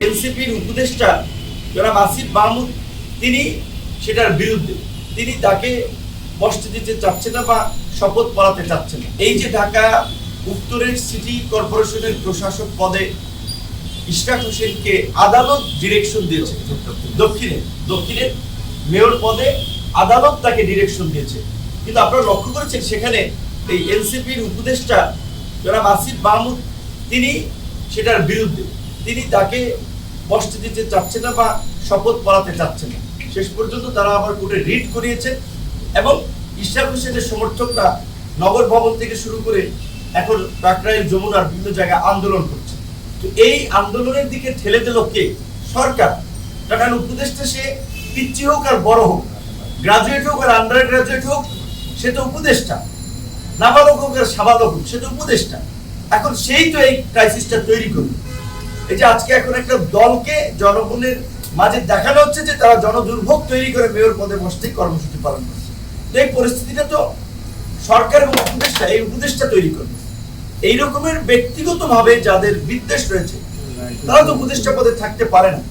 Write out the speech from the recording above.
এনসিপির উপদেষ্টা যারা আসিফ মাহমুদ তিনি সেটার বিরুদ্ধে, তিনি তাকে বসতে দিতে চাচ্ছেন না বা শপথ পড়াতে চাচ্ছেন না। এই যে ঢাকা উত্তরের সিটি কর্পোরেশনের প্রশাসক পদে ইশরাক হোসেনকে আদালত ডিরেকশন দিয়েছে, দক্ষিণের মেয়র পদে আদালত তাকে ডিরেকশন দিয়েছে, কিন্তু আপনারা লক্ষ্য করেছেন সেখানে এই এনসিপির উপদেষ্টা যারা আসিফ মাহমুদ তিনি সেটার বিরুদ্ধে, তিনি তাকে বসতে দিতে চাচ্ছেন না বা শপথ পড়াতে চাচ্ছেন না। শেষ পর্যন্ত তারা আবার কোর্টে রিট করিয়েছেন এবং ইশরাক হোসেনের সমর্থকরা নগর ভবন থেকে শুরু করে এখন কাকরাইল, যমুনার বিভিন্ন জায়গায় আন্দোলন করছে। তো এই আন্দোলনের দিকে ঠেলে দিল কে? সরকার। কারণ উপদেষ্টা সে পিচ্ছি হোক আর বড় হোক, গ্রাজুয়েট হোক আর আন্ডার গ্রাজুয়েট হোক, সে তো উপদেষ্টা। নাবালক হোক আর সাবালক হোক, সে তো উপদেষ্টা। এখন সেই তো এই ক্রাইসিসটা তৈরি করবে। এই যে আজকে এখন একটা দলকে জনগণের মাঝে দেখানো হচ্ছে যে তারা জনদুর্ভোগ তৈরি করে মেয়র পদে বসতে কর্মসূচি পালন করছে। এই পরিস্থিতিটা তো সরকার এবং উপদেষ্টা, এই উপদেষ্টা তৈরি করবে। এই রকমের ব্যক্তিগত ভাবে যাদের বিদ্বেষ রয়েছে তারা তো উপদেষ্টা পদে থাকতে পারে না।